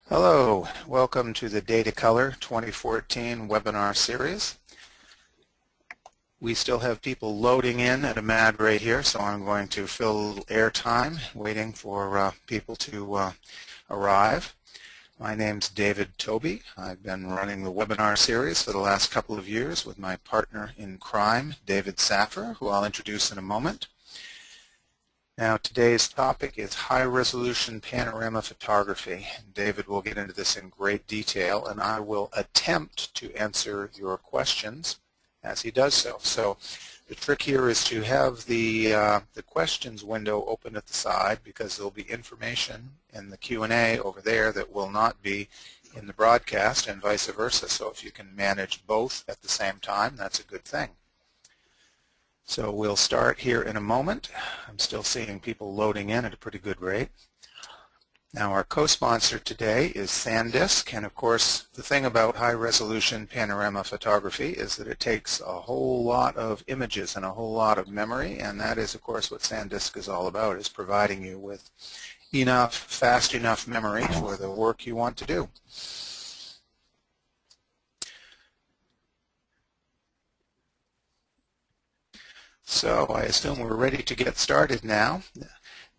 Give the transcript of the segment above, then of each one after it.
Hello, welcome to the Datacolor 2014 webinar series. We still have people loading in at a mad rate here, so I'm going to fill a little airtime waiting for people to arrive. My name's David Toby. I've been running the webinar series for the last couple of years with my partner in crime, David Saffir, who I'll introduce in a moment. Now, today's topic is high-resolution panorama photography. David will get into this in great detail, and I will attempt to answer your questions as he does so. So the trick here is to have the questions window open at the side, because there'll be information in the Q&A over there that will not be in the broadcast, and vice versa. So if you can manage both at the same time, that's a good thing. So we'll start here in a moment. I'm still seeing people loading in at a pretty good rate. Now, our co-sponsor today is SanDisk, and of course the thing about high-resolution panorama photography is that it takes a whole lot of images and a whole lot of memory, and that is of course what SanDisk is all about, is providing you with enough, fast enough memory for the work you want to do. So I assume we're ready to get started now.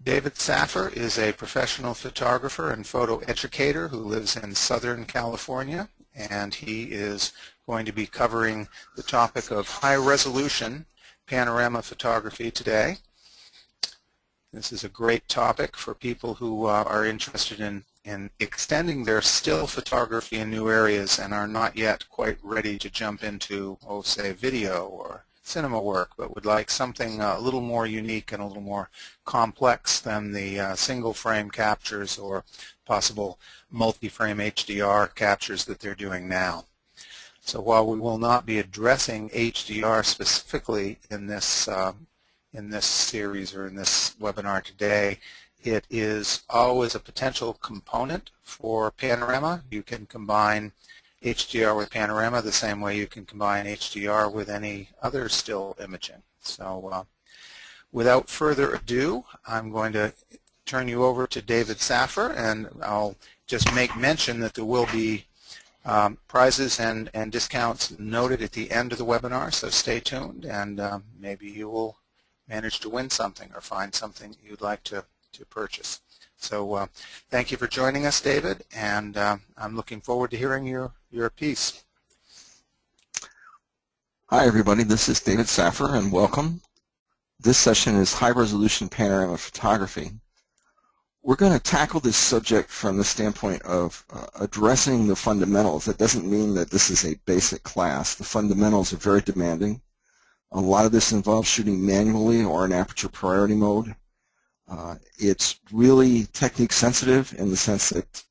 David Saffir is a professional photographer and photo educator who lives in Southern California, and he is going to be covering the topic of high-resolution panorama photography today. This is a great topic for people who are interested in extending their still photography in new areas and are not yet quite ready to jump into, say, video or cinema work, but would like something a little more unique and a little more complex than the single frame captures or possible multi-frame HDR captures that they're doing now. So while we will not be addressing HDR specifically in this series or in this webinar today, it is always a potential component for panorama. You can combine HDR with panorama the same way you can combine HDR with any other still imaging. So without further ado, I'm going to turn you over to David Saffir, and I'll just make mention that there will be prizes and discounts noted at the end of the webinar, so stay tuned, and maybe you will manage to win something or find something you'd like to purchase. So thank you for joining us, David, and I'm looking forward to hearing your piece. Hi everybody, this is David Saffir and welcome. This session is high-resolution panorama photography. We're going to tackle this subject from the standpoint of addressing the fundamentals. That doesn't mean that this is a basic class. The fundamentals are very demanding. A lot of this involves shooting manually or in aperture priority mode. It's really technique sensitive in the sense that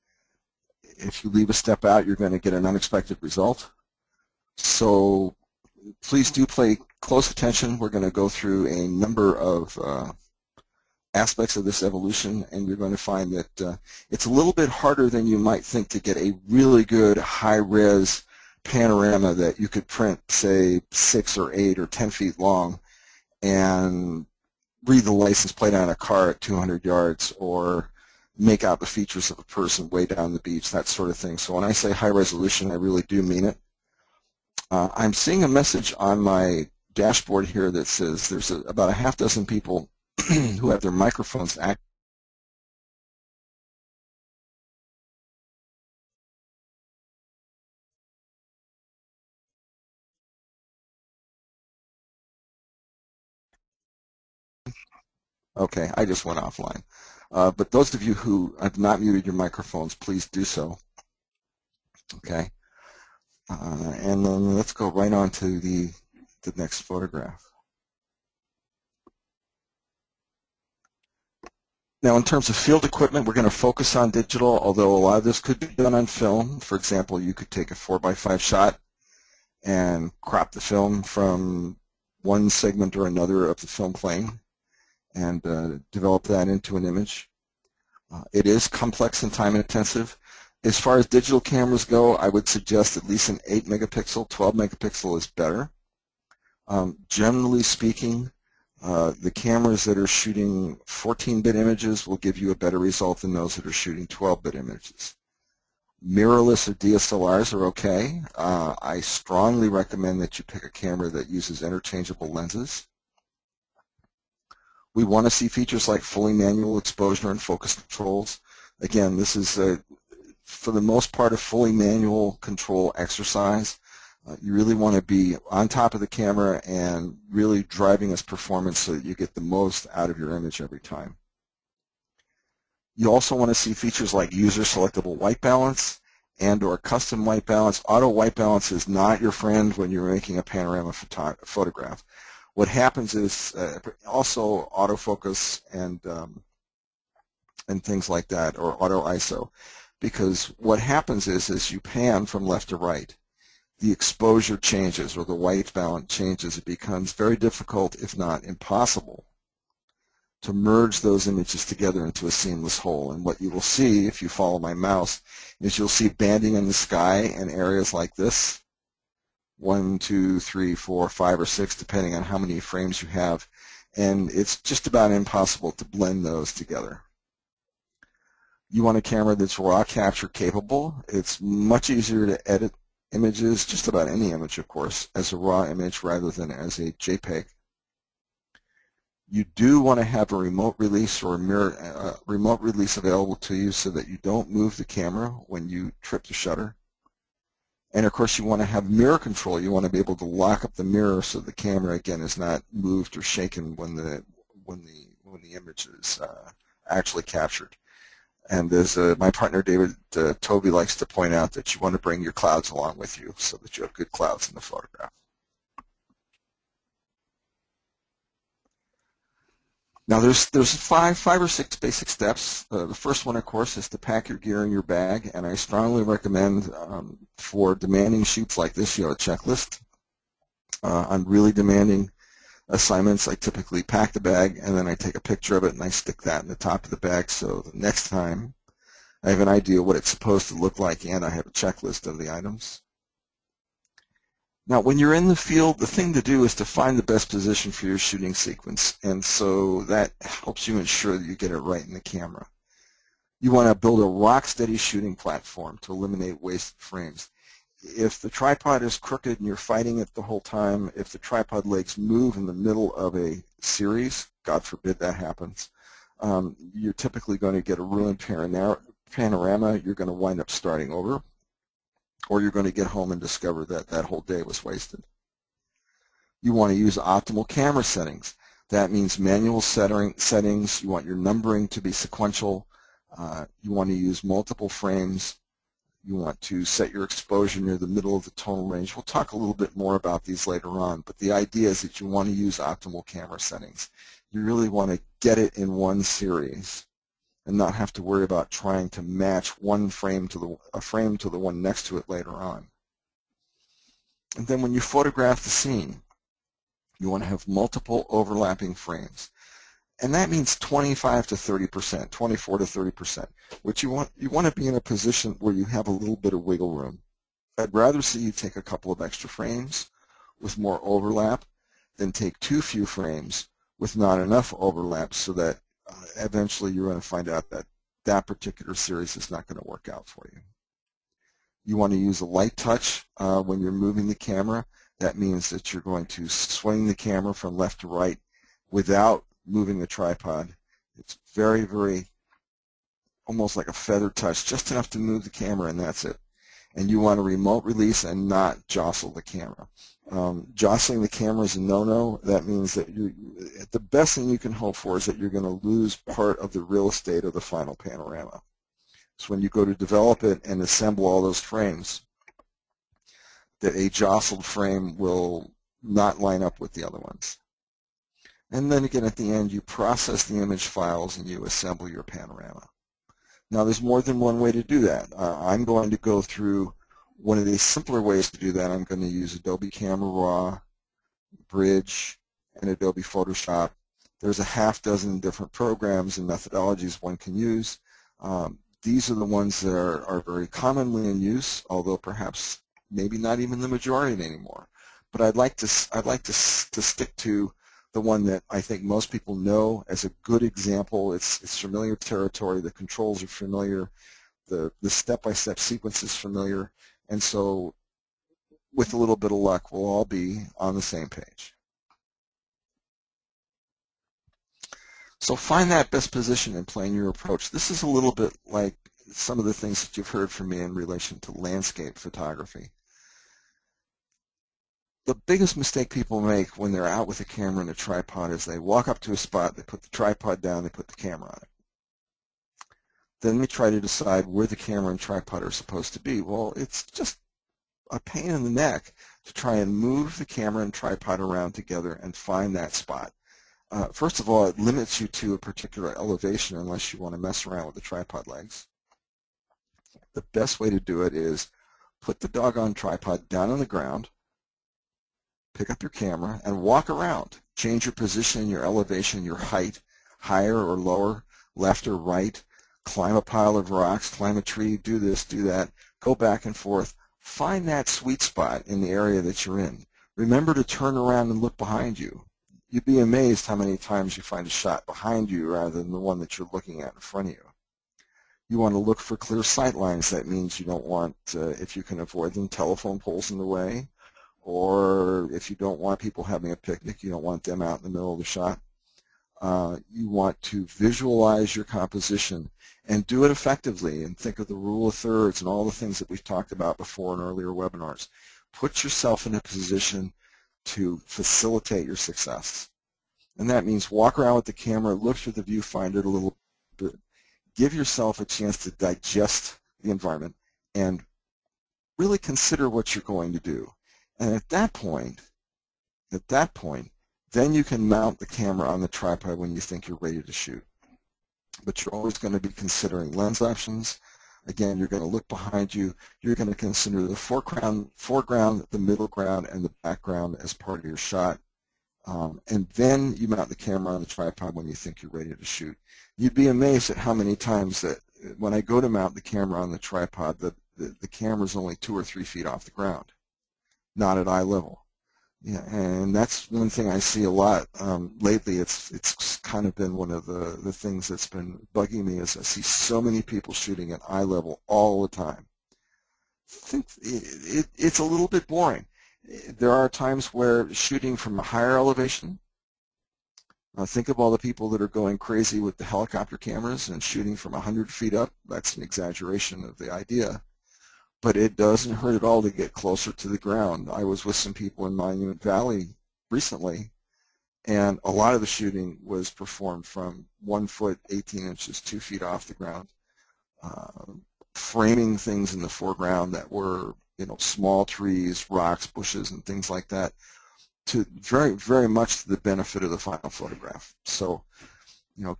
if you leave a step out, you're going to get an unexpected result. So please do pay close attention. We're going to go through a number of aspects of this evolution, and you're going to find that it's a little bit harder than you might think to get a really good high-res panorama that you could print, say, 6 or 8 or 10 feet long and read the license plate on a car at 200 yards or make out the features of a person way down the beach, that sort of thing. So when I say high resolution, I really do mean it. I'm seeing a message on my dashboard here that says there's about a half dozen people who have their microphones active. Okay, I just went offline. But those of you who have not muted your microphones, please do so. Okay. And then let's go right on to the next photograph. Now, in terms of field equipment, we're going to focus on digital, although a lot of this could be done on film. For example, you could take a 4x5 shot and crop the film from one segment or another of the film plane and develop that into an image. It is complex and time intensive. As far as digital cameras go, I would suggest at least an 8 megapixel, 12 megapixel is better. Generally speaking, the cameras that are shooting 14-bit images will give you a better result than those that are shooting 12-bit images. Mirrorless or DSLRs are okay. I strongly recommend that you pick a camera that uses interchangeable lenses. We want to see features like fully manual exposure and focus controls. Again, this is, for the most part, a fully manual control exercise. You really want to be on top of the camera and really driving its performance so that you get the most out of your image every time. You also want to see features like user selectable white balance and or custom white balance. Auto white balance is not your friend when you're making a panorama photograph. What happens is also autofocus and things like that, or auto ISO, because what happens is as you pan from left to right, the exposure changes or the white balance changes. It becomes very difficult, if not impossible, to merge those images together into a seamless whole. And what you will see, if you follow my mouse, is you'll see banding in the sky in areas like this, 1, 2, 3, 4, 5, or 6, depending on how many frames you have. And it's just about impossible to blend those together. You want a camera that's raw capture capable. It's much easier to edit images, just about any image, of course, as a raw image rather than as a JPEG. You do want to have a remote release or a mirror remote release available to you so that you don't move the camera when you trip the shutter. And of course, you want to have mirror control. You want to be able to lock up the mirror so the camera again is not moved or shaken when the image is actually captured. And as my partner David Toby likes to point out, that you want to bring your clouds along with you so that you have good clouds in the photograph. Now there's five or six basic steps. The first one, of course, is to pack your gear in your bag, and I strongly recommend for demanding shoots like this, you have a checklist. On really demanding assignments, I typically pack the bag and then I take a picture of it and I stick that in the top of the bag so the next time I have an idea what it's supposed to look like and I have a checklist of the items. Now, when you're in the field, the thing to do is to find the best position for your shooting sequence, and so that helps you ensure that you get it right in the camera. You want to build a rock-steady shooting platform to eliminate wasted frames. If the tripod is crooked and you're fighting it the whole time, if the tripod legs move in the middle of a series, God forbid that happens, you're typically going to get a ruined panorama. You're going to wind up starting over, or you're going to get home and discover that that whole day was wasted. You want to use optimal camera settings. That means manual settings. You want your numbering to be sequential. You want to use multiple frames. You want to set your exposure near the middle of the tonal range. We'll talk a little bit more about these later on, but the idea is that you want to use optimal camera settings. You really want to get it in one series and not have to worry about trying to match one frame to the one next to it later on. And then when you photograph the scene, you want to have multiple overlapping frames. And that means 25 to 30%, 24 to 30%. Which you want to be in a position where you have a little bit of wiggle room. I'd rather see you take a couple of extra frames with more overlap than take too few frames with not enough overlap, so that eventually you're going to find out that that particular series is not going to work out for you. You want to use a light touch when you're moving the camera. That means that you're going to swing the camera from left to right without moving the tripod. It's very, very almost like a feather touch, just enough to move the camera, and that's it. And you want to remote release and not jostle the camera. Jostling the camera is a no-no. That means that the best thing you can hope for is that you're going to lose part of the real estate of the final panorama. So when you go to develop it and assemble all those frames, that a jostled frame will not line up with the other ones. And then again, at the end, you process the image files and you assemble your panorama. Now, there's more than one way to do that. I'm going to go through one of the simpler ways to do that. I'm going to use Adobe Camera Raw, Bridge, and Adobe Photoshop. There's a half dozen different programs and methodologies one can use. These are the ones that are very commonly in use, although perhaps maybe not even the majority anymore. But I'd like to stick to the one that I think most people know as a good example. It's familiar territory. The controls are familiar. the step-by-step sequence is familiar, and so with a little bit of luck, we'll all be on the same page. So find that best position and plan your approach. This is a little bit like some of the things that you've heard from me in relation to landscape photography. The biggest mistake people make when they're out with a camera and a tripod is they walk up to a spot, they put the tripod down, they put the camera on it. Then they try to decide where the camera and tripod are supposed to be. Well, it's just a pain in the neck to try and move the camera and tripod around together and find that spot. First of all, it limits you to a particular elevation unless you want to mess around with the tripod legs. The best way to do it is put the doggone tripod down on the ground, pick up your camera, and walk around. Change your position, your elevation, your height, higher or lower, left or right. Climb a pile of rocks, climb a tree, do this, do that. Go back and forth. Find that sweet spot in the area that you're in. Remember to turn around and look behind you. You'd be amazed how many times you find a shot behind you rather than the one that you're looking at in front of you. You want to look for clear sight lines. That means you don't want, if you can avoid them, telephone poles in the way, or if you don't want people having a picnic, you don't want them out in the middle of the shot. You want to visualize your composition and do it effectively, and think of the rule of thirds and all the things that we've talked about before in earlier webinars. Put yourself in a position to facilitate your success. And that means walk around with the camera, look through the viewfinder a little bit, give yourself a chance to digest the environment, and really consider what you're going to do. And at that point, then you can mount the camera on the tripod when you think you're ready to shoot. But you're always going to be considering lens options. Again, you're going to look behind you. You're going to consider the foreground, the middle ground, and the background as part of your shot. And then you mount the camera on the tripod when you think you're ready to shoot. You'd be amazed at how many times that when I go to mount the camera on the tripod, the camera's only 2 or 3 feet off the ground, not at eye level. Yeah, and that's one thing I see a lot lately. It's kind of been one of the things that's been bugging me, is I see so many people shooting at eye level all the time. I think it's a little bit boring. There are times where shooting from a higher elevation, think of all the people that are going crazy with the helicopter cameras and shooting from 100 feet up. That's an exaggeration of the idea. But it doesn't hurt at all to get closer to the ground. I was with some people in Monument Valley recently, and a lot of the shooting was performed from 1 foot, 18 inches, 2 feet off the ground, framing things in the foreground that were, small trees, rocks, bushes, and things like that, to very, very much to the benefit of the final photograph. So,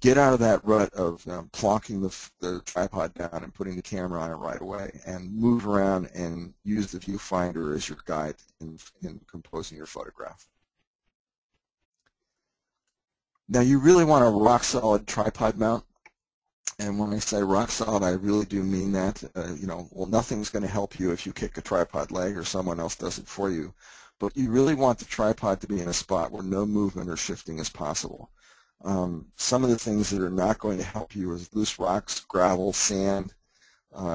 get out of that rut of plonking the tripod down and putting the camera on it right away, and move around and use the viewfinder as your guide in composing your photograph. Now, you really want a rock-solid tripod mount, and when I say rock-solid, I really do mean that. Well, nothing's going to help you if you kick a tripod leg or someone else does it for you, but you really want the tripod to be in a spot where no movement or shifting is possible. Some of the things that are not going to help you is loose rocks, gravel, sand,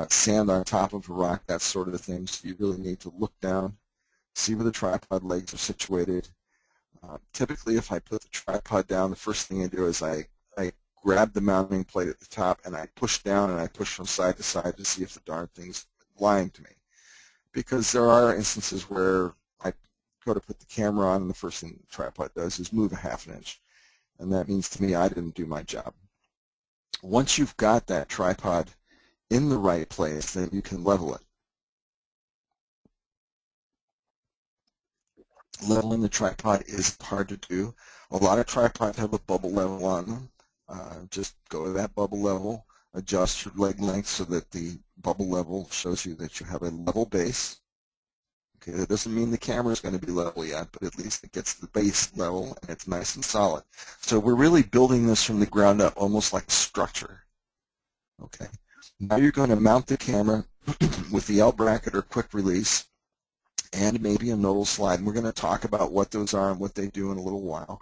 sand on top of a rock, that sort of thing. So you really need to look down, see where the tripod legs are situated. Typically, if I put the tripod down, the first thing I do is I grab the mounting plate at the top and I push down and I push from side to side to see if the darn thing's lying to me. Because there are instances where I go to put the camera on and the first thing the tripod does is move a ½ inch. And that means to me I didn't do my job. Once you've got that tripod in the right place, then you can level it. Leveling the tripod is hard to do. A lot of tripods have a bubble level on them. Just go to that bubble level, adjust your leg length so that the bubble level shows you that you have a level base. Okay, that doesn't mean the camera is going to be level yet, but at least it gets the base level and it's nice and solid. So we're really building this from the ground up, almost like a structure. Okay, now you're going to mount the camera with the L bracket or quick release and maybe a nodal slide. And we're going to talk about what those are and what they do in a little while.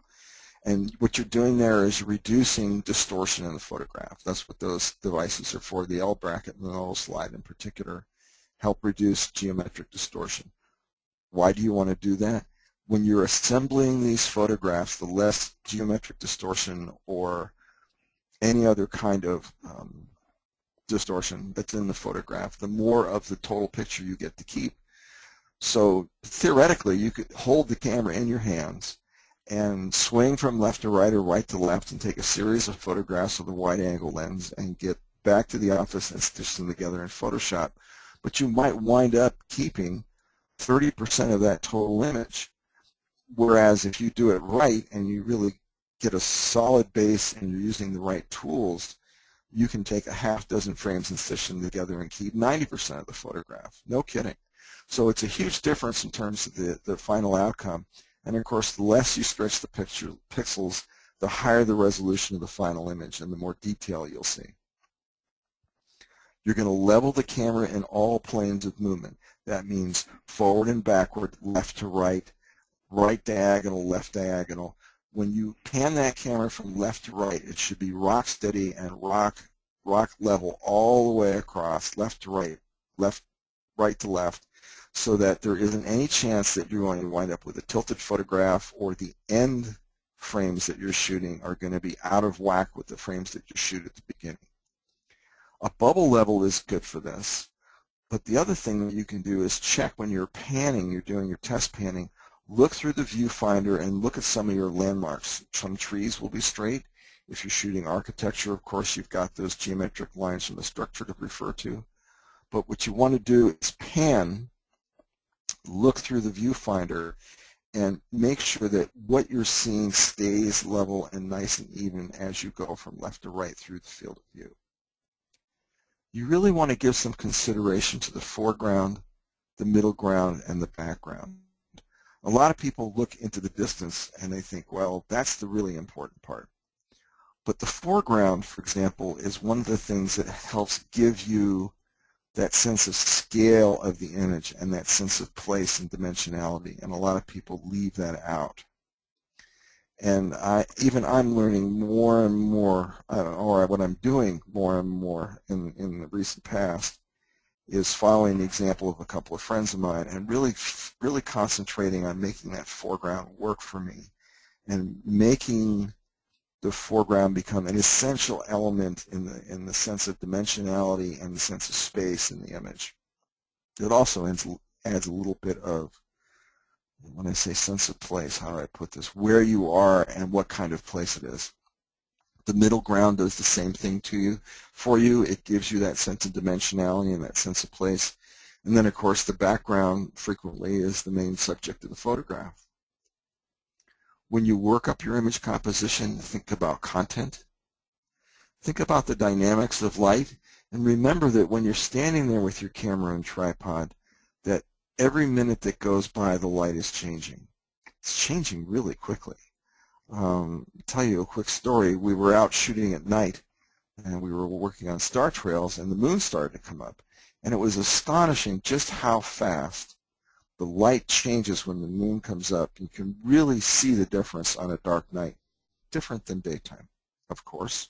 And what you're doing there is reducing distortion in the photograph. That's what those devices are for. The L bracket and the Nodal slide in particular help reduce geometric distortion. Why do you want to do that? When you're assembling these photographs, the less geometric distortion or any other kind of distortion that's in the photograph, the more of the total picture you get to keep. So theoretically, you could hold the camera in your hands and swing from left to right or right to left and take a series of photographs with a wide-angle lens and get back to the office and stitch them together in Photoshop. But you might wind up keeping 30% of that total image. Whereas if you do it right and you really get a solid base and you're using the right tools, you can take a half dozen frames and stitch them together and keep 90% of the photograph. No kidding. So it's a huge difference in terms of the final outcome. And of course, the less you stretch the pixels, the higher the resolution of the final image and the more detail you'll see. You're going to level the camera in all planes of movement. That means forward and backward, left to right, right diagonal, left diagonal. When you pan that camera from left to right, it should be rock steady and rock level all the way across, left to right, right to left, so that there isn't any chance that you're going to wind up with a tilted photograph or the end frames that you're shooting are going to be out of whack with the frames that you shoot at the beginning. A bubble level is good for this, but the other thing that you can do is check when you're panning, you're doing your test panning, look through the viewfinder and look at some of your landmarks. Some trees will be straight. If you're shooting architecture, of course, you've got those geometric lines from the structure to refer to. But what you want to do is pan, look through the viewfinder, and make sure that what you're seeing stays level and nice and even as you go from left to right through the field of view. You really want to give some consideration to the foreground, the middle ground, and the background. A lot of people look into the distance and they think, well, that's the really important part. But the foreground, for example, is one of the things that helps give you that sense of scale of the image and that sense of place and dimensionality, and a lot of people leave that out. And I'm learning more and more, or what I'm doing more and more in the recent past is following the example of a couple of friends of mine and really concentrating on making that foreground work for me and making the foreground become an essential element in the sense of dimensionality and the sense of space in the image. It also adds a little bit of, when I say sense of place, how do I put this, where you are and what kind of place it is. The middle ground does the same thing for you. It gives you that sense of dimensionality and that sense of place. And then, of course, the background frequently is the main subject of the photograph. When you work up your image composition, think about content. Think about the dynamics of light. And remember that when you're standing there with your camera and tripod, that every minute that goes by, the light is changing. It's changing really quickly. I'll tell you a quick story. We were out shooting at night, and we were working on star trails, and the moon started to come up. And it was astonishing just how fast the light changes when the moon comes up. You can really see the difference on a dark night. Different than daytime, of course.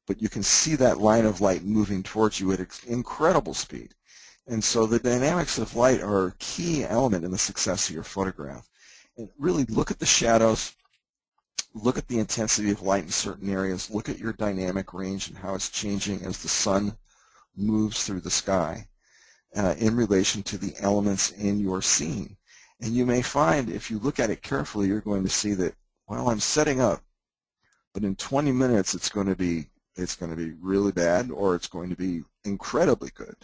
But you can see that line of light moving towards you at incredible speed. And so the dynamics of light are a key element in the success of your photograph. And really look at the shadows, look at the intensity of light in certain areas, look at your dynamic range and how it's changing as the sun moves through the sky in relation to the elements in your scene. And you may find, if you look at it carefully, you're going to see that, well, I'm setting up, but in 20 minutes it's going to be really bad, or it's going to be incredibly good.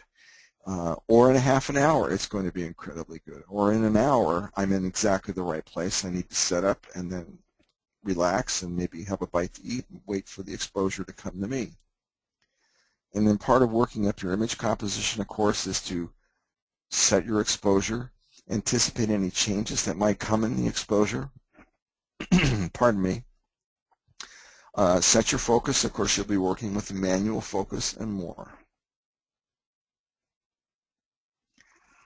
Or in a half an hour, it's going to be incredibly good. Or in an hour, I'm in exactly the right place. I need to set up and then relax and maybe have a bite to eat and wait for the exposure to come to me. And then part of working up your image composition, of course, is to set your exposure, anticipate any changes that might come in the exposure. Pardon me. Set your focus. Of course, you'll be working with the manual focus and more.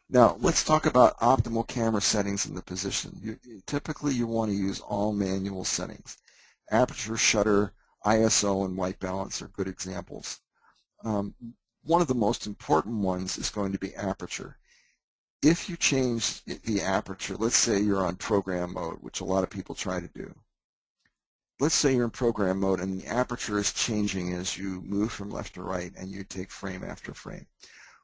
Now, let's talk about optimal camera settings in the position. Typically, you want to use all manual settings. Aperture, shutter, ISO, and white balance are good examples. One of the most important ones is going to be aperture. If you change the aperture, let's say you're on program mode, which a lot of people try to do. Let's say you're in program mode and the aperture is changing as you move from left to right and you take frame after frame.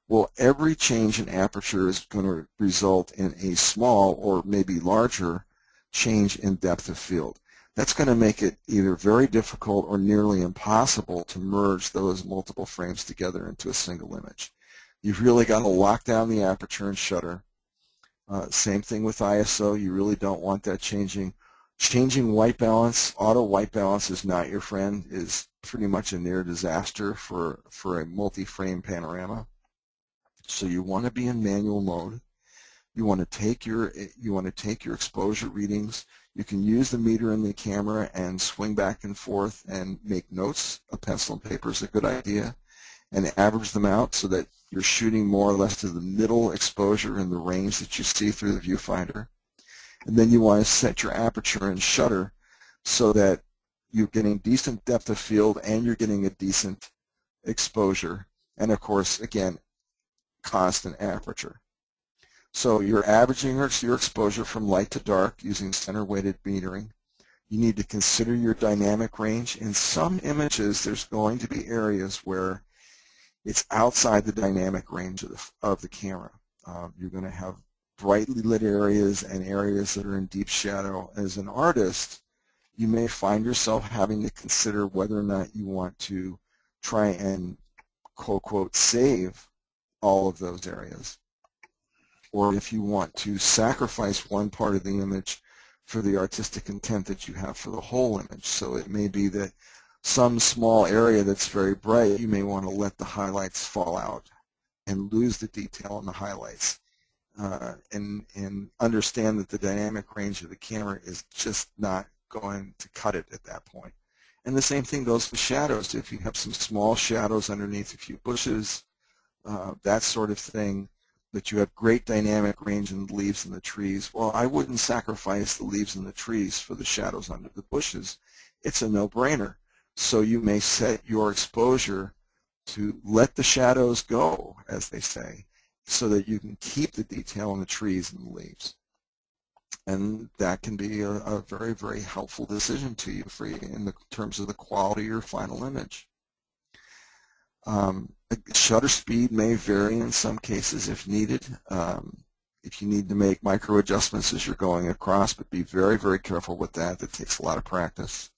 Well, every change in aperture is going to result in a small or maybe larger change in depth of field. That's going to make it either very difficult or nearly impossible to merge those multiple frames together into a single image. You've really got to lock down the aperture and shutter. Same thing with ISO. You really don't want that changing. Changing white balance, auto white balance is not your friend, is pretty much a near disaster for a multi-frame panorama. So you want to be in manual mode. You want to take your exposure readings. You can use the meter in the camera and swing back and forth and make notes. A pencil and paper is a good idea, and average them out so that you're shooting more or less to the middle exposure in the range that you see through the viewfinder. And then you want to set your aperture and shutter so that you're getting decent depth of field and you're getting a decent exposure. And of course, again, constant aperture. So you're averaging your exposure from light to dark using center-weighted metering. You need to consider your dynamic range. In some images, there's going to be areas where it's outside the dynamic range of the camera. You're going to have brightly lit areas and areas that are in deep shadow. As an artist, you may find yourself having to consider whether or not you want to try and quote-unquote save all of those areas, or if you want to sacrifice one part of the image for the artistic intent that you have for the whole image. So it may be that some small area that's very bright, you may want to let the highlights fall out and lose the detail in the highlights. And understand that the dynamic range of the camera is just not going to cut it at that point. And the same thing goes with shadows. If you have some small shadows underneath a few bushes, that sort of thing, that you have great dynamic range in the leaves and the trees, well, I wouldn't sacrifice the leaves and the trees for the shadows under the bushes. It's a no-brainer. So you may set your exposure to let the shadows go, as they say, so that you can keep the detail in the trees and the leaves. And that can be a very, very helpful decision to you in terms of the quality of your final image. Shutter speed may vary in some cases if needed. If you need to make micro adjustments as you're going across, but be very, very careful with that. That takes a lot of practice.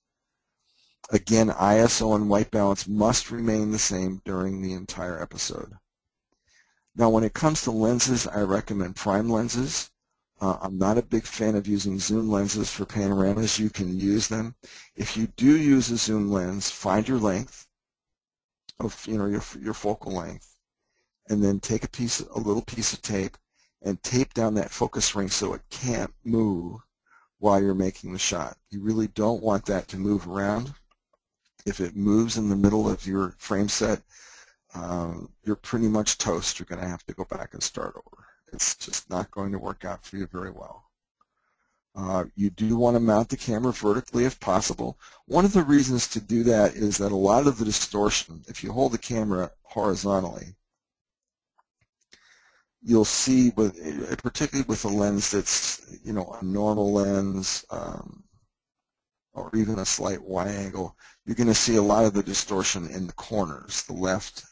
Again, ISO and white balance must remain the same during the entire episode. Now, when it comes to lenses, I recommend prime lenses. I'm not a big fan of using zoom lenses for panoramas. You can use them. If you do use a zoom lens, find your length of your focal length, and then take a little piece of tape and tape down that focus ring so it can't move while you're making the shot. You really don't want that to move around. If it moves in the middle of your frame set, you're pretty much toast. You're going to have to go back and start over. It's just not going to work out for you very well. You do want to mount the camera vertically if possible. One of the reasons to do that is that a lot of the distortion, if you hold the camera horizontally, you'll see, particularly with a lens that's, a normal lens or even a slight wide angle, you're going to see a lot of the distortion in the corners, the left,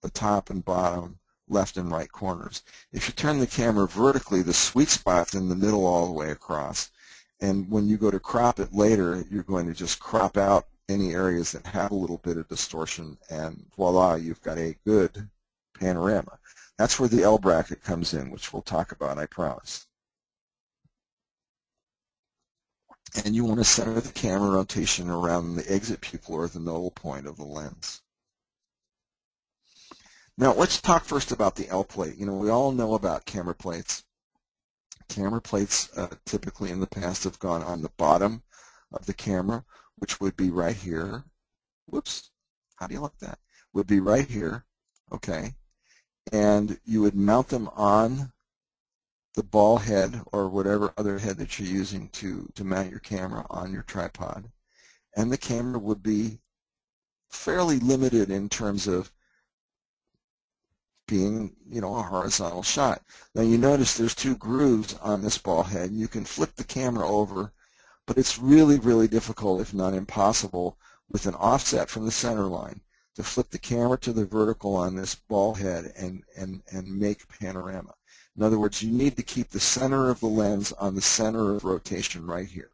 the top and bottom, left and right corners. If you turn the camera vertically, the sweet spot's in the middle all the way across. And when you go to crop it later, you're going to just crop out any areas that have a little bit of distortion, and voila, you've got a good panorama. That's where the L bracket comes in, which we'll talk about, I promise. And you want to center the camera rotation around the exit pupil or the nodal point of the lens. Now, let's talk first about the L plate. We all know about camera plates. Camera plates typically in the past have gone on the bottom of the camera, which would be right here. Whoops, how do you like that? Would be right here, okay. And you would mount them on the ball head or whatever other head that you're using to mount your camera on your tripod. and the camera would be fairly limited in terms of being, a horizontal shot. Now you notice there's two grooves on this ball head. You can flip the camera over, but it's really, really difficult, if not impossible, with an offset from the center line to flip the camera to the vertical on this ball head and make panorama. In other words, you need to keep the center of the lens on the center of rotation right here.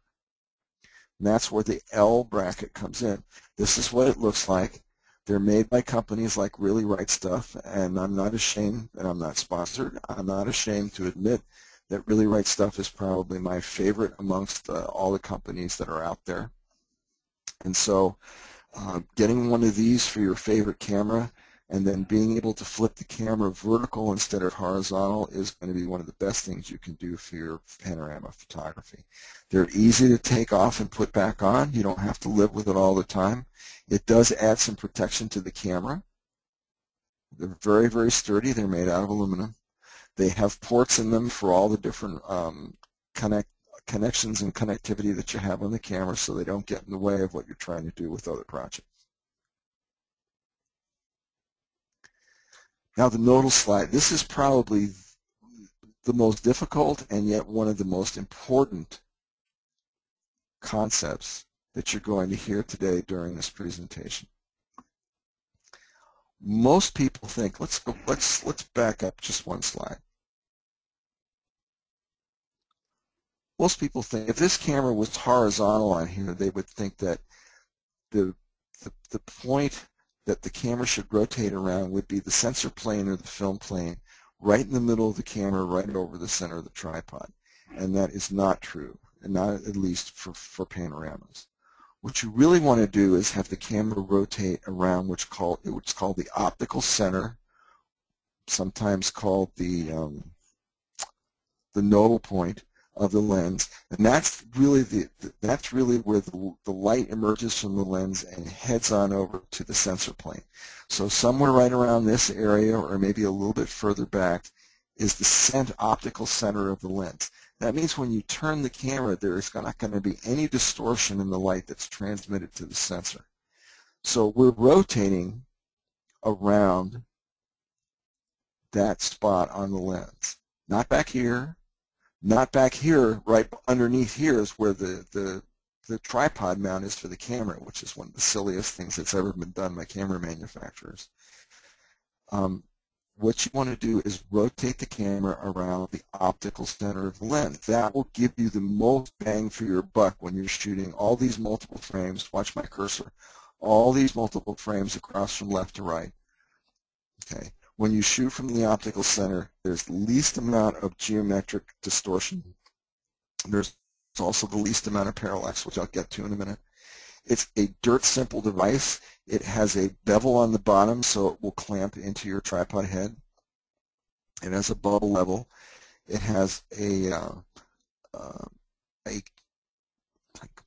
And that's where the L bracket comes in. This is what it looks like. They're made by companies like Really Right Stuff, and I'm not ashamed, and I'm not sponsored, I'm not ashamed to admit that Really Right Stuff is probably my favorite amongst all the companies that are out there. And so getting one of these for your favorite camera and then being able to flip the camera vertical instead of horizontal is going to be one of the best things you can do for your panorama photography. They're easy to take off and put back on. You don't have to live with it all the time. It does add some protection to the camera. They're very, very sturdy. They're made out of aluminum. They have ports in them for all the different connections and connectivity that you have on the camera, so they don't get in the way of what you're trying to do with other projects. Now the nodal slide. This is probably the most difficult and yet one of the most important concepts that you're going to hear today during this presentation. Most people think, let's back up just one slide. Most people think if this camera was horizontal on here, they would think that the point that the camera should rotate around would be the sensor plane or the film plane right in the middle of the camera, right over the center of the tripod. And that is not true, and not at least for panoramas. What you really want to do is have the camera rotate around what's called the optical center, sometimes called the nodal point of the lens, and that's really where the light emerges from the lens and heads on over to the sensor plane. So somewhere right around this area, or maybe a little bit further back, is the optical center of the lens. That means when you turn the camera, there is not going to be any distortion in the light that's transmitted to the sensor. So we're rotating around that spot on the lens. Not back here, not back here. Right underneath here is where the tripod mount is for the camera, which is one of the silliest things that's ever been done by camera manufacturers. What you want to do is rotate the camera around the optical center of the lens. That will give you the most bang for your buck when you're shooting all these multiple frames. Watch my cursor. All these multiple frames across from left to right. Okay. When you shoot from the optical center, there's the least amount of geometric distortion. There's also the least amount of parallax, which I'll get to in a minute. It's a dirt simple device. It has a bevel on the bottom, so it will clamp into your tripod head. It has a bubble level. It has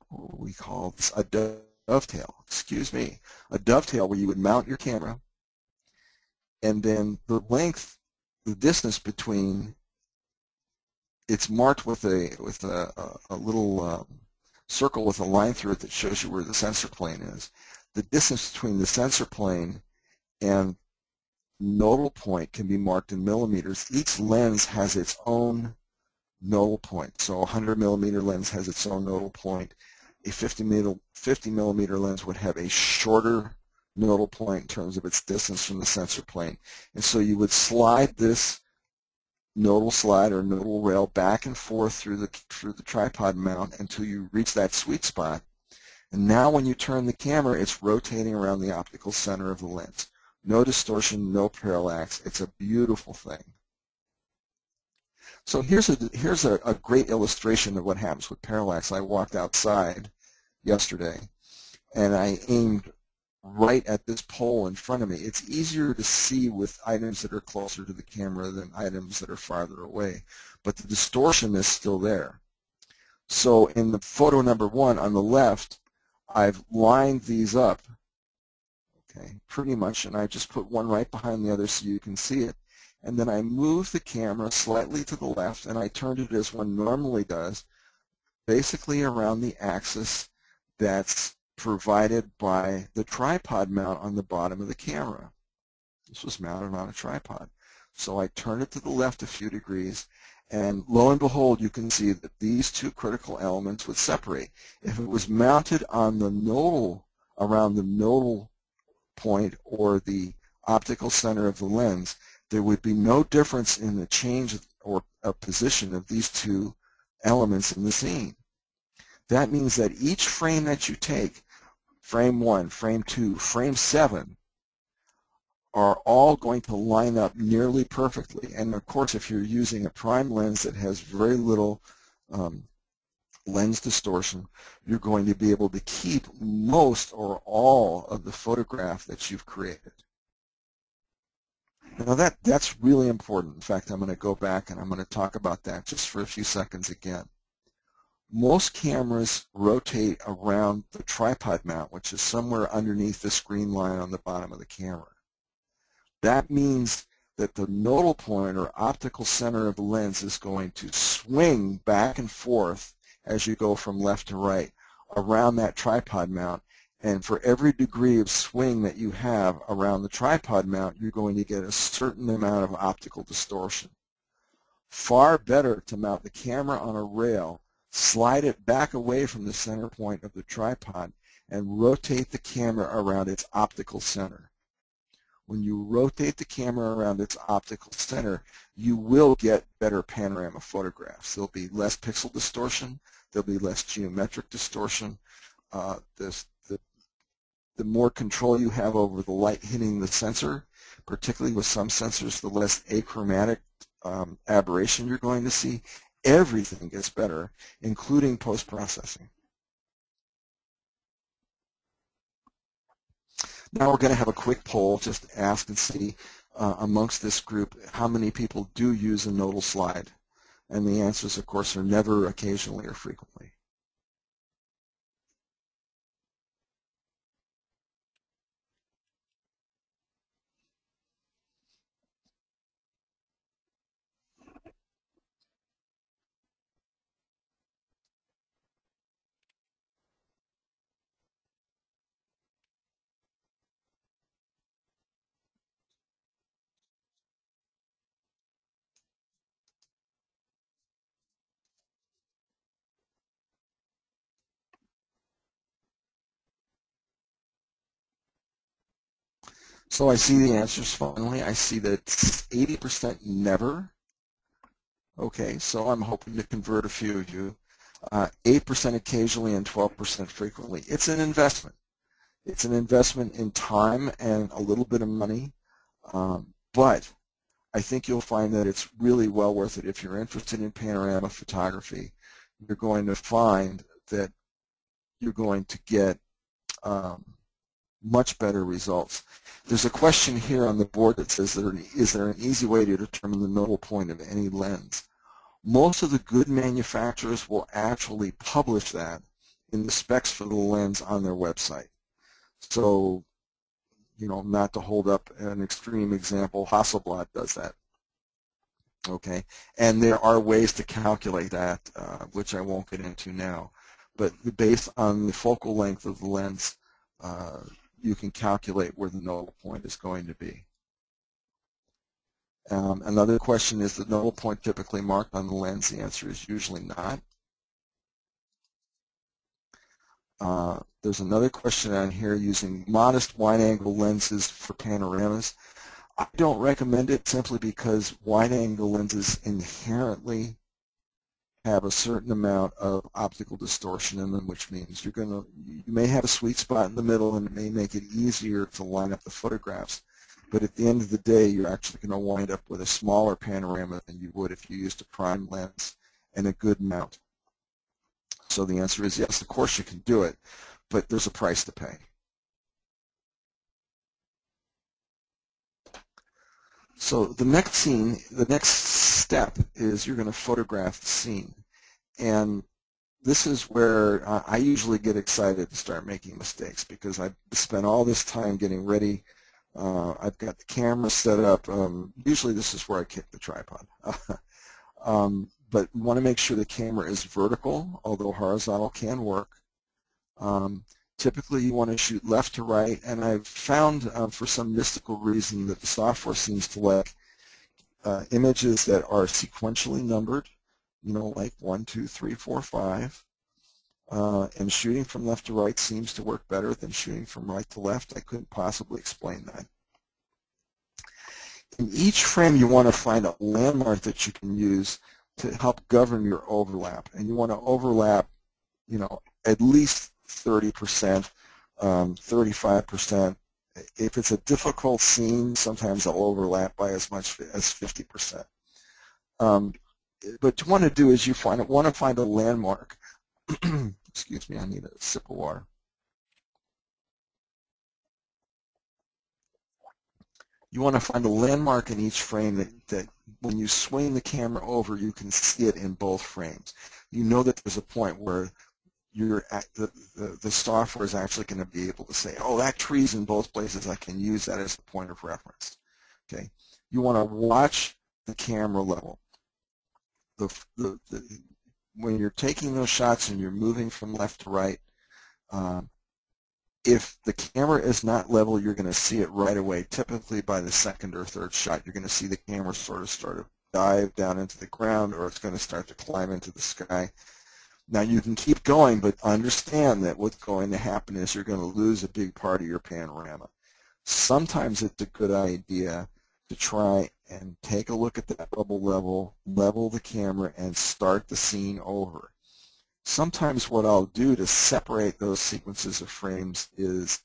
what we call this, a dovetail. Excuse me, a dovetail where you would mount your camera, and then the length, the distance between, it's marked with a little circle with a line through it that shows you where the sensor plane is. The distance between the sensor plane and nodal point can be marked in millimeters. Each lens has its own nodal point. So a 100 millimeter lens has its own nodal point. A 50 millimeter lens would have a shorter nodal point in terms of its distance from the sensor plane. And so you would slide this nodal slide or nodal rail back and forth through the tripod mount until you reach that sweet spot. And now when you turn the camera, it's rotating around the optical center of the lens. No distortion, no parallax. It's a beautiful thing. So here's a great illustration of what happens with parallax. I walked outside yesterday and I aimed right at this pole in front of me. It's easier to see with items that are closer to the camera than items that are farther away, but the distortion is still there. So in the photo number 1 on the left, I've lined these up, okay, pretty much, and I just put one right behind the other so you can see it. And then I moved the camera slightly to the left, and I turned it as one normally does, basically around the axis that's provided by the tripod mount on the bottom of the camera. This was mounted on a tripod. So I turned it to the left a few degrees, and lo and behold, you can see that these two critical elements would separate. If it was mounted on the nodal, around the nodal point or the optical center of the lens, there would be no difference in the change or position of these two elements in the scene. That means that each frame that you take, frame 1, frame 2, frame 7, are all going to line up nearly perfectly. And of course, if you're using a prime lens that has very little lens distortion, you're going to be able to keep most or all of the photograph that you've created. Now that's really important. In fact, I'm going to go back and I'm going to talk about that just for a few seconds again. Most cameras rotate around the tripod mount, which is somewhere underneath the screen line on the bottom of the camera. That means that the nodal point or optical center of the lens is going to swing back and forth as you go from left to right around that tripod mount. And for every degree of swing that you have around the tripod mount, you're going to get a certain amount of optical distortion. Far better to mount the camera on a rail, slide it back away from the center point of the tripod, and rotate the camera around its optical center. When you rotate the camera around its optical center, you will get better panorama photographs. There'll be less pixel distortion. There'll be less geometric distortion. The more control you have over the light hitting the sensor, particularly with some sensors, the less achromatic aberration you're going to see. Everything gets better, including post-processing. Now we're going to have a quick poll just to ask and see amongst this group how many people do use a nodal slide. And the answers, of course, are never, occasionally, or frequently. So I see the answers finally. I see that 80% never. Okay, so I'm hoping to convert a few of you. 8% occasionally and 12% frequently. It's an investment. It's an investment in time and a little bit of money, but I think you'll find that it's really well worth it. If you're interested in panorama photography, you're going to find that you're going to get much better results. There's a question here on the board that says, is there an easy way to determine the nodal point of any lens? Most of the good manufacturers will actually publish that in the specs for the lens on their website. So, you know, not to hold up an extreme example, Hasselblad does that. Okay, and there are ways to calculate that, which I won't get into now. But based on the focal length of the lens, you can calculate where the nodal point is going to be. Another question is the nodal point typically marked on the lens? The answer is usually not. There's another question on here, using modest wide-angle lenses for panoramas. I don't recommend it simply because wide-angle lenses inherently have a certain amount of optical distortion in them, which means you may have a sweet spot in the middle and it may make it easier to line up the photographs. But at the end of the day, you're actually going to wind up with a smaller panorama than you would if you used a prime lens and a good mount. So the answer is yes, of course you can do it, but there's a price to pay. So the next step is you're going to photograph the scene. And this is where I usually get excited to start making mistakes, because I spent all this time getting ready. I've got the camera set up. Usually this is where I kick the tripod. But we want to make sure the camera is vertical, although horizontal can work. Typically you want to shoot left to right, and I've found for some mystical reason that the software seems to like images that are sequentially numbered, you know, like 1, 2, 3, 4, 5. And shooting from left to right seems to work better than shooting from right to left. I couldn't possibly explain that. In each frame, you want to find a landmark that you can use to help govern your overlap. And you want to overlap, you know, at least 30%, 35%. If it's a difficult scene, sometimes I'll overlap by as much as 50%. But what you want to do is you want to find a landmark. Excuse me, I need a sip of water. You want to find a landmark in each frame that when you swing the camera over, you can see it in both frames. You know that there's a point where the software is actually going to be able to say, oh, that tree's in both places. I can use that as a point of reference. Okay. You want to watch the camera level. When you're taking those shots and you're moving from left to right, if the camera is not level, you're going to see it right away. Typically by the second or third shot, you're going to see the camera sort of start to dive down into the ground, or it's going to start to climb into the sky. Now you can keep going, but understand that what's going to happen is you're going to lose a big part of your panorama. Sometimes it's a good idea to try and take a look at that bubble level the camera, and start the scene over. Sometimes what I'll do to separate those sequences of frames is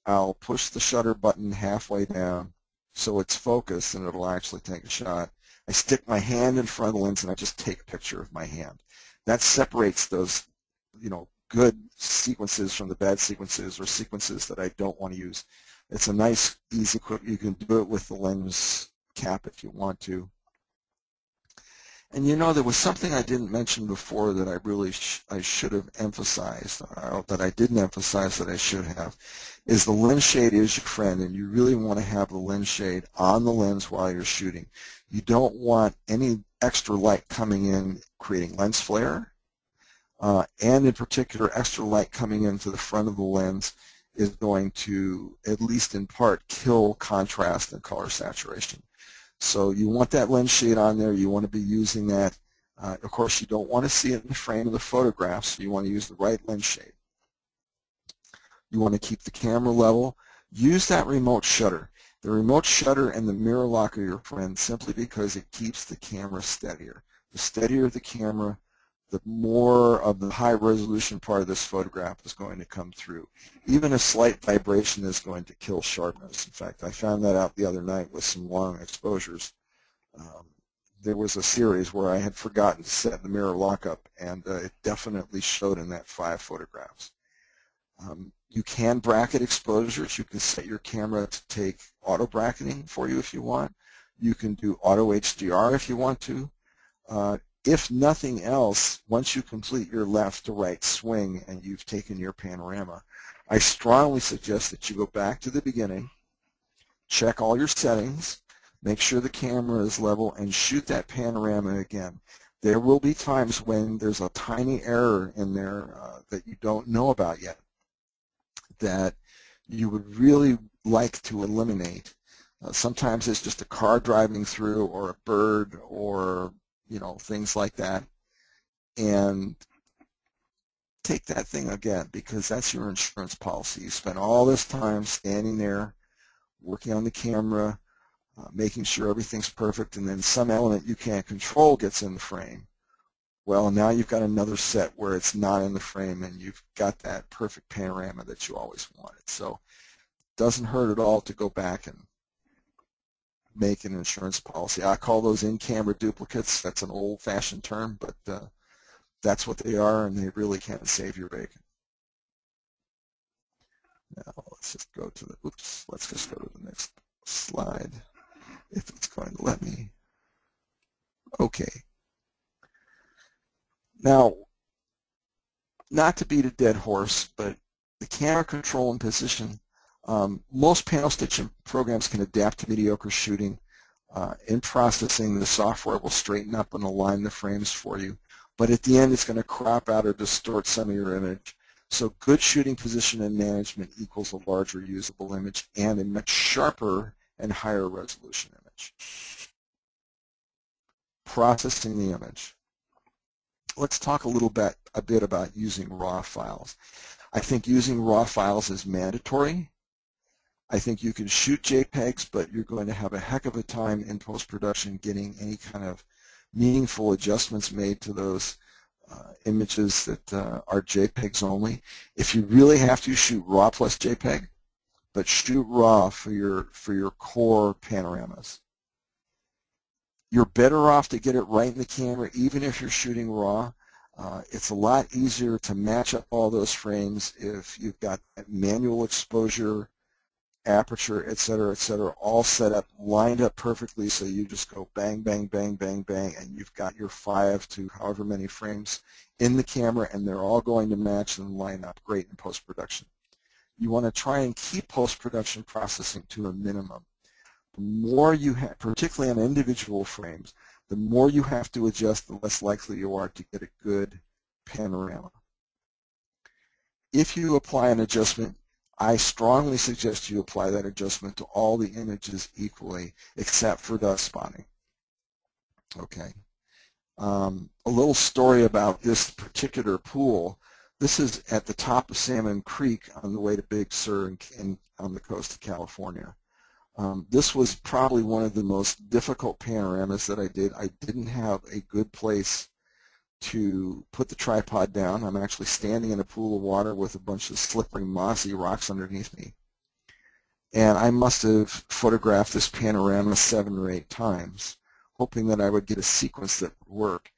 I'll push the shutter button halfway down so it's focused and it'll actually take a shot. I stick my hand in front of the lens and I just take a picture of my hand. That separates those, you know, good sequences from the bad sequences, or sequences that I don't want to use. It's a nice, easy, quick. You can do it with the lens cap if you want to. And you know, there was something I didn't mention before that I should have emphasized, that I didn't emphasize that I should have, is the lens shade is your friend, and you really want to have the lens shade on the lens while you're shooting. You don't want any extra light coming in creating lens flare, and in particular extra light coming into the front of the lens is going to, at least in part, kill contrast and color saturation. So you want that lens shade on there. You want to be using that. Of course, you don't want to see it in the frame of the photograph, so you want to use the right lens shade. You want to keep the camera level. Use that remote shutter. The remote shutter and the mirror lock are your friend simply because it keeps the camera steadier. The steadier the camera, the more of the high resolution part of this photograph is going to come through. Even a slight vibration is going to kill sharpness. In fact, I found that out the other night with some long exposures. There was a series where I had forgotten to set the mirror lockup, and it definitely showed in that 5 photographs. You can bracket exposures. You can set your camera to take auto bracketing for you if you want. You can do auto HDR if you want to. If nothing else, once you complete your left to right swing and you've taken your panorama, I strongly suggest that you go back to the beginning, check all your settings, make sure the camera is level, and shoot that panorama again. There will be times when there's a tiny error in there that you don't know about yet that you would really like to eliminate. Sometimes it's just a car driving through, or a bird, or things like that, and take that thing again, because that's your insurance policy. You spend all this time standing there working on the camera, making sure everything's perfect, and then some element you can't control gets in the frame. Well, now you've got another set where it's not in the frame, and you've got that perfect panorama that you always wanted. So it doesn't hurt at all to go back and make an insurance policy. I call those in-camera duplicates. That's an old-fashioned term, but that's what they are, and they really can save your bacon. Now let's just go to the let's just go to the next slide if it's going to let me. Okay. Now, not to beat a dead horse, but the camera control and position. Most panel stitching programs can adapt to mediocre shooting. In processing, the software will straighten up and align the frames for you, but at the end it's going to crop out or distort some of your image. So good shooting position and management equals a larger usable image and a much sharper and higher resolution image. Processing the image. Let's talk a bit about using raw files. I think using raw files is mandatory. I think you can shoot JPEGs, but you're going to have a heck of a time in post-production getting any kind of meaningful adjustments made to those images that are JPEGs only. If you really have to, shoot raw plus JPEG, but shoot raw for your core panoramas. You're better off to get it right in the camera, even if you're shooting raw. It's a lot easier to match up all those frames if you've got manual exposure, aperture, et cetera, all set up, lined up perfectly, so you just go bang, bang, bang, bang, bang, and you've got your 5 to however many frames in the camera, and they're all going to match and line up great in post-production. You want to try and keep post-production processing to a minimum. The more you have, particularly on individual frames, the more you have to adjust, the less likely you are to get a good panorama. If you apply an adjustment, I strongly suggest you apply that adjustment to all the images equally, except for dust spotting. Okay. A little story about this particular pool. This is at the top of Salmon Creek on the way to Big Sur on the coast of California. This was probably one of the most difficult panoramas that I did. I didn't have a good place to put the tripod down. I'm actually standing in a pool of water with a bunch of slippery, mossy rocks underneath me. And I must have photographed this panorama 7 or 8 times, hoping that I would get a sequence that would work.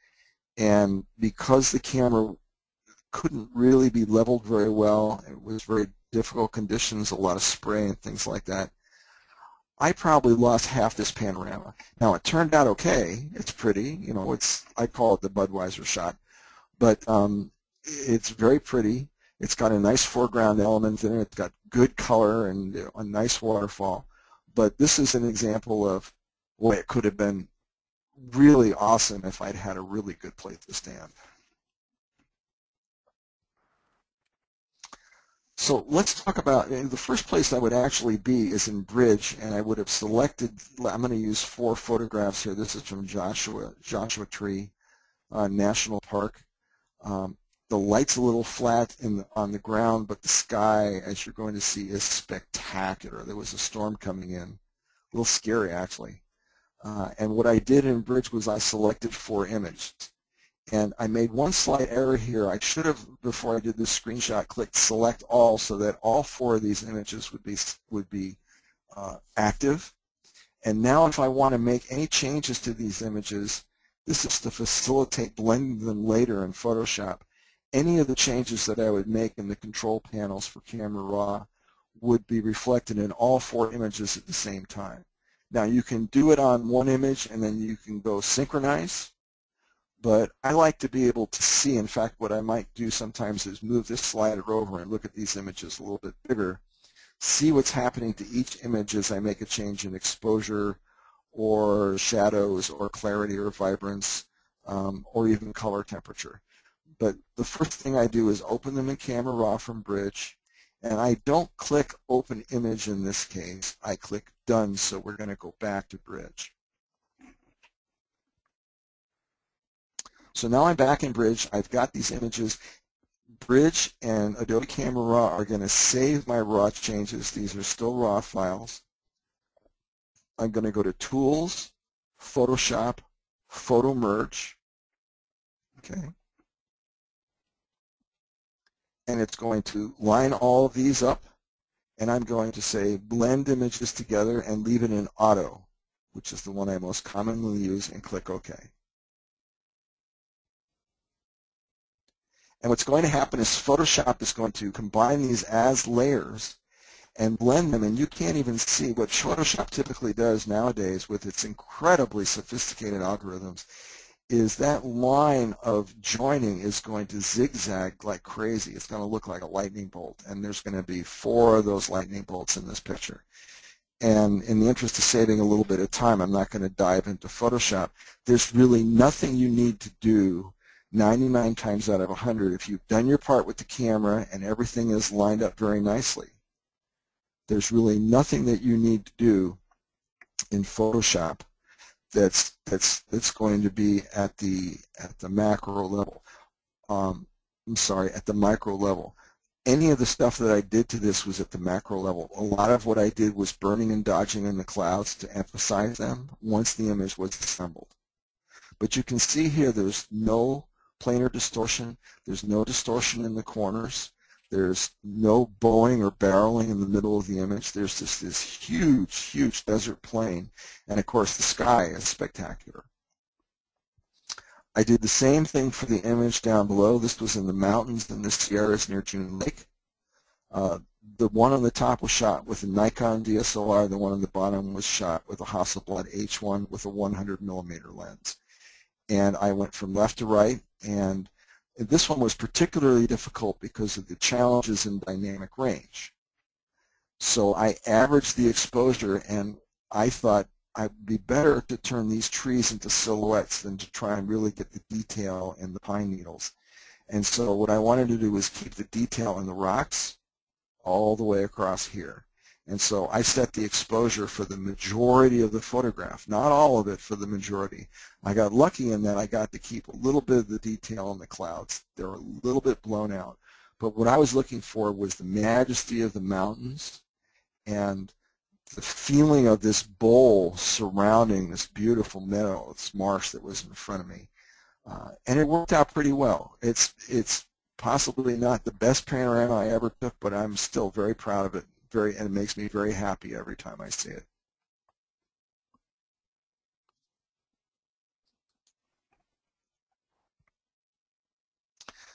And because the camera couldn't really be leveled very well, it was very difficult conditions, a lot of spray and things like that, I probably lost half this panorama. Now, it turned out okay. It's pretty. You know, I call it the Budweiser shot. But it's very pretty. It's got a nice foreground element in it. It's got good color and a nice waterfall. But this is an example of, boy, it could have been really awesome if I'd had a really good place to stand. So let's talk about, the first place I would actually be is in Bridge, and I would have selected, I'm going to use 4 photographs here. This is from Joshua Tree National Park. The light's a little flat on the ground, but the sky, as you're going to see, is spectacular. There was a storm coming in, a little scary actually. And what I did in Bridge was I selected 4 images. And I made one slight error here. I should have, before I did this screenshot, clicked Select All so that all 4 of these images would be active. And now if I want to make any changes to these images, this is to facilitate blending them later in Photoshop. Any of the changes that I would make in the control panels for Camera Raw would be reflected in all 4 images at the same time. Now you can do it on one image and then you can go synchronize. But I like to be able to see. In fact, what I might do sometimes is move this slider over and look at these images a little bit bigger, see what's happening to each image as I make a change in exposure or shadows or clarity or vibrance or even color temperature. But the first thing I do is open them in Camera Raw from Bridge, and I don't click Open Image in this case. I click Done, so we're going to go back to Bridge. So now I'm back in Bridge. I've got these images. Bridge and Adobe Camera Raw are going to save my raw changes. These are still raw files. I'm going to go to Tools, Photoshop, Photo Merge. Okay. And it's going to line all of these up. And I'm going to say Blend Images Together and leave it in Auto, which is the one I most commonly use, and click OK. And what's going to happen is Photoshop is going to combine these as layers and blend them, and you can't even see what Photoshop typically does nowadays with its incredibly sophisticated algorithms is that line of joining is going to zigzag like crazy. It's going to look like a lightning bolt, and there's going to be 4 of those lightning bolts in this picture. And in the interest of saving a little bit of time, I'm not going to dive into Photoshop. There's really nothing you need to do 99 times out of 100, if you've done your part with the camera and everything is lined up very nicely, there's really nothing that you need to do in Photoshop that's going to be at the macro level. I'm sorry, at the micro level. Any of the stuff that I did to this was at the macro level. A lot of what I did was burning and dodging in the clouds to emphasize them once the image was assembled. But you can see here there's no planar distortion. There's no distortion in the corners. There's no bowing or barreling in the middle of the image. There's just this huge, huge desert plain. And of course the sky is spectacular. I did the same thing for the image down below. This was in the mountains in the Sierras near June Lake. The one on the top was shot with a Nikon DSLR. The one on the bottom was shot with a Hasselblad H1 with a 100mm lens. And I went from left to right, and this one was particularly difficult because of the challenges in dynamic range. So I averaged the exposure, and I thought I'd be better to turn these trees into silhouettes than to try and really get the detail in the pine needles. And so what I wanted to do was keep the detail in the rocks all the way across here. And so I set the exposure for the majority of the photograph, not all of it, for the majority. I got lucky in that I got to keep a little bit of the detail in the clouds. They're a little bit blown out. But what I was looking for was the majesty of the mountains and the feeling of this bowl surrounding this beautiful meadow, this marsh that was in front of me. And it worked out pretty well. It's possibly not the best panorama I ever took, but I'm still very proud of it. And it makes me very happy every time I see it.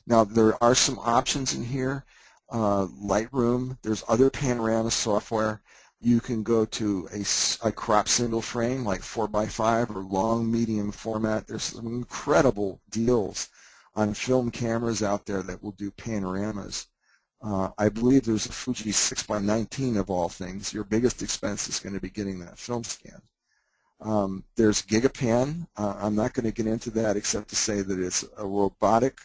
Now there are some options in here. Lightroom, there's other panorama software. You can go to a crop single frame like 4x5 or long medium format. There's some incredible deals on film cameras out there that will do panoramas. I believe there's a Fuji 6x19 of all things. Your biggest expense is going to be getting that film scan. There's Gigapan. I'm not going to get into that except to say that it's a robotic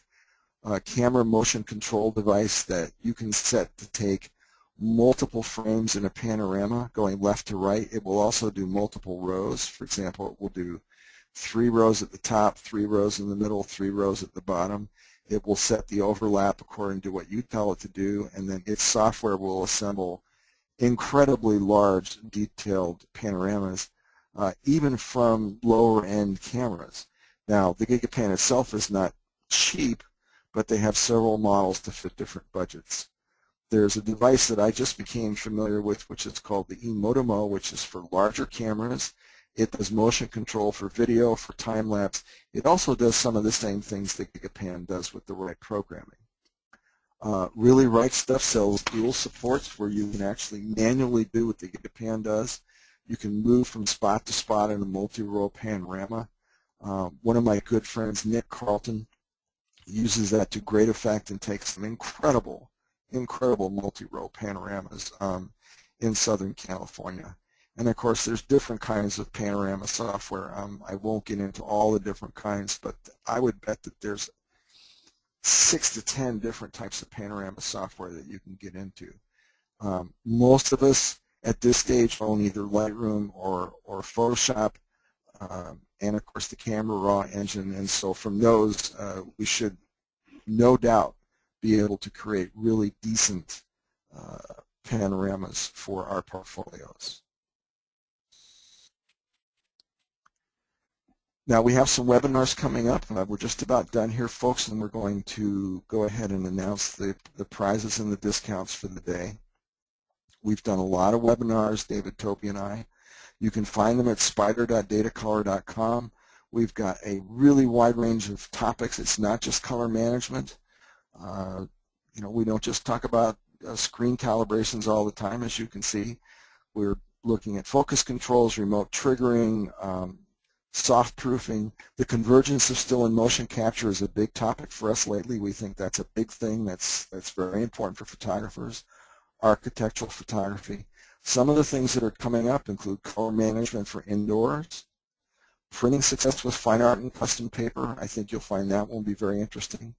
camera motion control device that you can set to take multiple frames in a panorama going left to right. It will also do multiple rows. For example, it will do 3 rows at the top, 3 rows in the middle, 3 rows at the bottom. It will set the overlap according to what you tell it to do, and then its software will assemble incredibly large, detailed panoramas, even from lower-end cameras. Now, the Gigapan itself is not cheap, but they have several models to fit different budgets. There's a device that I just became familiar with, which is called the eMotomo, which is for larger cameras. It does motion control for video, for time-lapse. It also does some of the same things that Gigapan does with the right programming. Really Right Stuff sells dual supports where you can actually manually do what the Gigapan does. You can move from spot to spot in a multi-row panorama. One of my good friends, Nick Carlton, uses that to great effect and takes some incredible multi-row panoramas in Southern California. And of course, there's different kinds of panorama software. I won't get into all the different kinds, but I would bet that there's 6 to 10 different types of panorama software that you can get into. Most of us at this stage own either Lightroom or Photoshop, and of course the Camera Raw engine. And so from those, we should no doubt be able to create really decent panoramas for our portfolios. Now we have some webinars coming up. We're just about done here, folks, and we're going to go ahead and announce the prizes and the discounts for the day. We've done a lot of webinars, David, Toby, and I. You can find them at spyder.datacolor.com. We've got a really wide range of topics. It's not just color management. You know, we don't just talk about screen calibrations all the time, as you can see. We're looking at focus controls, remote triggering, soft proofing. The convergence of still and motion capture is a big topic for us lately. We think that's a big thing that's very important for photographers. Architectural photography. Some of the things that are coming up include color management for indoors, Printing success with fine art and custom paper. I think you'll find that will be very interesting.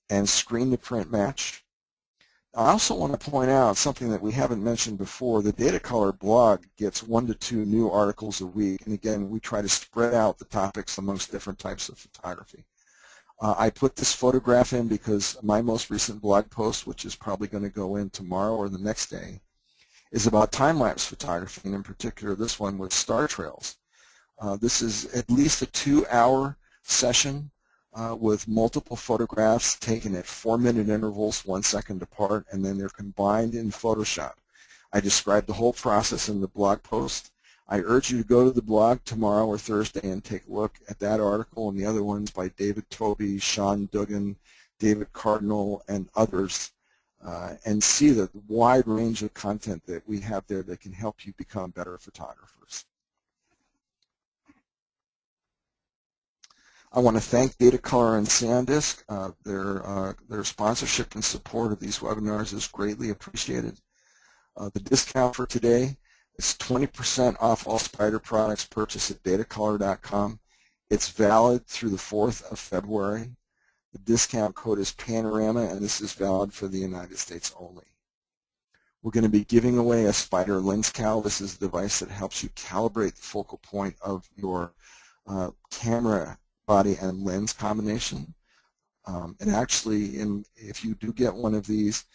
And screen to print match. I also want to point out something that we haven't mentioned before. The Datacolor blog gets 1 to 2 new articles a week, and again, we try to spread out the topics amongst different types of photography. I put this photograph in because my most recent blog post, which is probably going to go in tomorrow or the next day, is about time-lapse photography, and in particular this one with star trails. This is at least a 2-hour session with multiple photographs taken at 4-minute intervals, 1 second apart, and then they're combined in Photoshop. I described the whole process in the blog post. I urge you to go to the blog tomorrow or Thursday and take a look at that article and the other ones by David Toby, Sean Duggan, David Cardinal, and others, and see the wide range of content that we have there that can help you become better photographers. I want to thank Datacolor and SanDisk. Their sponsorship and support of these webinars is greatly appreciated. The discount for today is 20% off all Spyder products purchased at datacolor.com. It's valid through the 4th of February. The discount code is Panorama, and this is valid for the United States only. We're going to be giving away a Spyder lens cal. This is a device that helps you calibrate the focal point of your camera body and lens combination. And actually, if you do get one of these,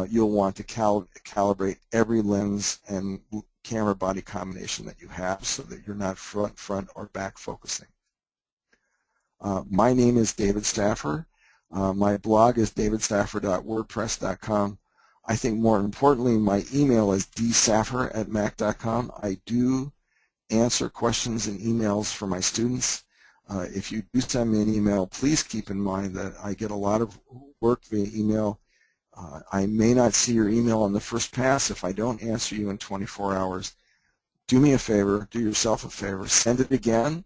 you'll want to calibrate every lens and camera body combination that you have so that you're not front, or back focusing. My name is David Saffir. My blog is davidsaffir.wordpress.com. I think more importantly, my email is dsaffir@mac.com. I do answer questions and emails for my students. If you do send me an email, please keep in mind that I get a lot of work via email. I may not see your email on the first pass if I don't answer you in 24 hours. Do me a favor, do yourself a favor, send it again.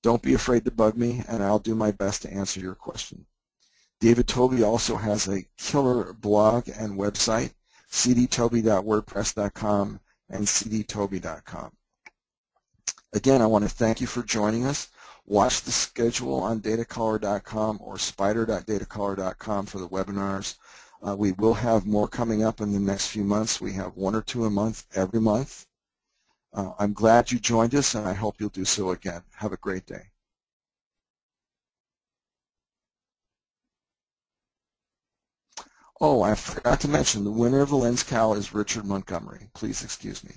Don't be afraid to bug me, and I'll do my best to answer your question. David Toby also has a killer blog and website, cdtoby.wordpress.com and cdtoby.com. Again, I want to thank you for joining us. Watch the schedule on datacolor.com or spyder.datacolor.com for the webinars. We will have more coming up in the next few months. We have 1 or 2 a month every month. I'm glad you joined us, and I hope you'll do so again. Have a great day. Oh, I forgot to mention, the winner of the lens cal is Richard Montgomery. Please excuse me.